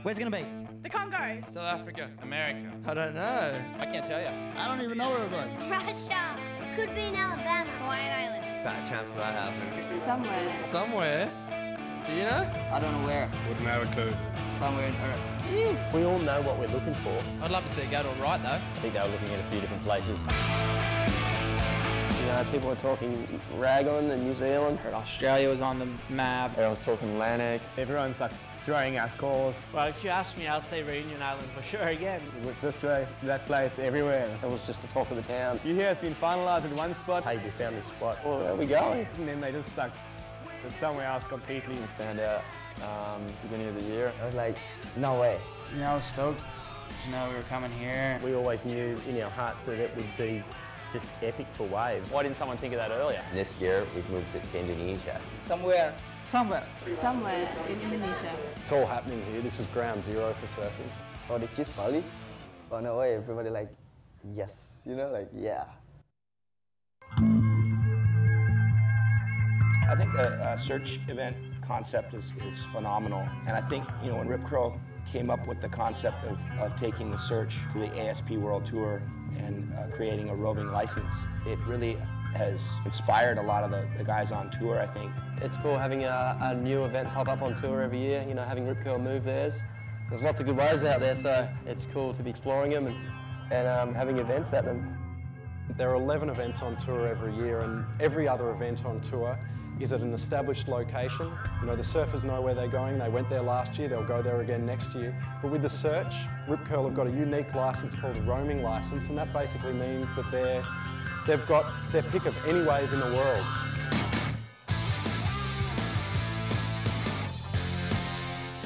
Where's it going to be? The Congo. South Africa. America. I don't know. I can't tell you. I don't even know where we're going. Russia. It could be in Alabama. Hawaiian Island. Fat chance of that happening. Somewhere. Somewhere? Do you know? I don't know where. Wouldn't have a clue. Somewhere in Europe. We all know what we're looking for. I'd love to see it go to a right, though. I think they were looking at a few different places. You know, people are talking Raglan and New Zealand. Australia was on the map. Everyone's talking Lannex. Everyone's like throwing out calls. Well, if you ask me, I'd say Reunion Island for sure again. With this way, that place, everywhere. It was just the talk of the town. You hear it's been finalised at one spot. Hey, we found this spot. Well, where are we going? And then they just like it's somewhere else completely. We found out beginning of the year. I was like, no way. You know, I was stoked. You know, we were coming here. We always knew in our hearts that it would be just epic for waves. Why didn't someone think of that earlier? This year, we've moved it to Indonesia. Somewhere. Somewhere in Indonesia. It's all happening here. This is ground zero for surfing. Oh, they choose Bali? Oh, no way. Everybody like, yes. You know, like, yeah. I think the search event concept is phenomenal. And I think, you know, when Rip Curl came up with the concept of taking the search to the ASP World Tour and creating a roving license, it really has inspired a lot of the guys on tour, I think. It's cool having a new event pop up on tour every year, you know, having Rip Curl move theirs. There's lots of good waves out there, so it's cool to be exploring them and having events at them. There are 11 events on tour every year, and every other event on tour is at an established location. You know, the surfers know where they're going. They went there last year, they'll go there again next year. But with the search, Rip Curl have got a unique license called a roaming license, and that basically means that they've got their pick of any wave in the world.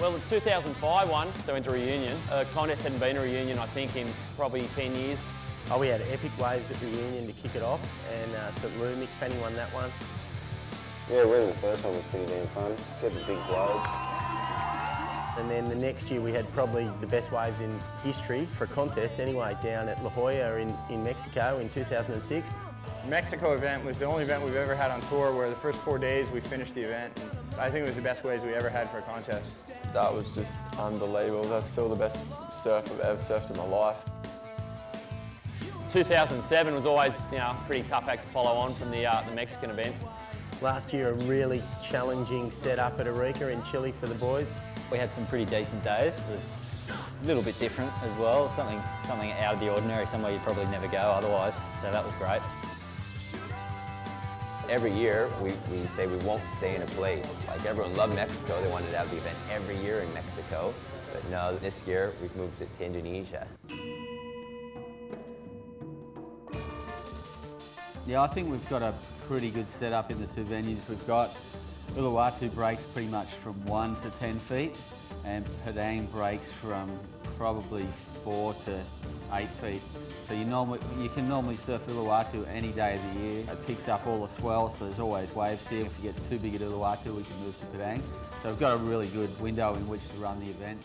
Well, the 2005 one, they went to Reunion. The contest hadn't been a Reunion, I think, in probably 10 years. Oh, we had epic waves at Reunion to kick it off, and St. Lou, Mick Fanning won that one. Yeah, winning the first one was pretty damn fun. It's a big globe. And then the next year we had probably the best waves in history for a contest anyway, down at La Jolla in Mexico in 2006. The Mexico event was the only event we've ever had on tour where the first 4 days we finished the event. And I think it was the best waves we ever had for a contest. That was just unbelievable. That's still the best surf I've ever surfed in my life. 2007 was always, you know, a pretty tough act to follow on from the Mexican event. Last year, a really challenging setup at Arica in Chile for the boys. We had some pretty decent days. It was a little bit different as well, something out of the ordinary, somewhere you'd probably never go otherwise, so that was great. Every year, we say we won't stay in a place. Like everyone loved Mexico, they wanted to have the event every year in Mexico. But no, this year, we've moved it to Indonesia. Yeah, I think we've got a pretty good setup in the two venues. We've got Uluwatu breaks pretty much from 1 to 10 feet, and Padang breaks from probably 4 to 8 feet. So you can normally surf Uluwatu any day of the year. It picks up all the swell, so there's always waves here. If it gets too big at Uluwatu, we can move to Padang. So we've got a really good window in which to run the event.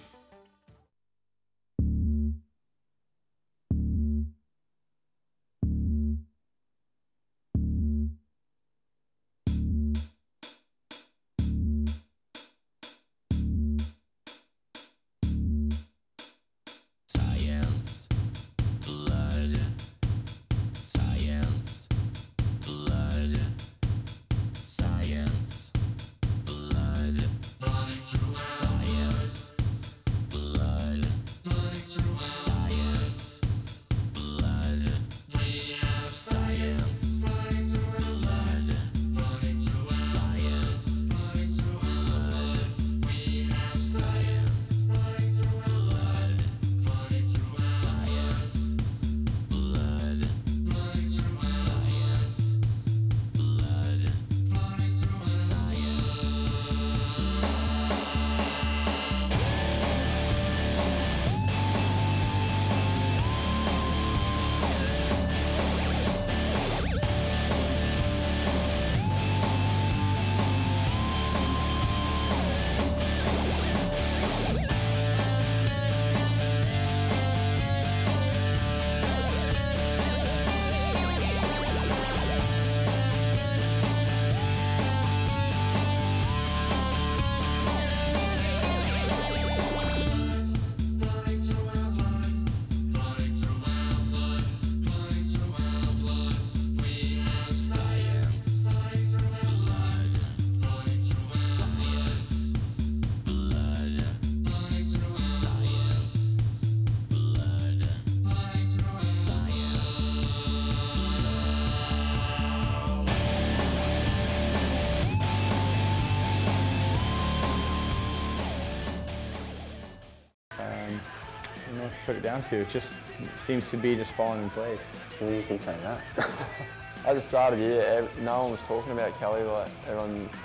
don't know what to put it down to. It just seems to be just falling in place. Well, you can say that. At the start of the year, no one was talking about Kelly. Like everyone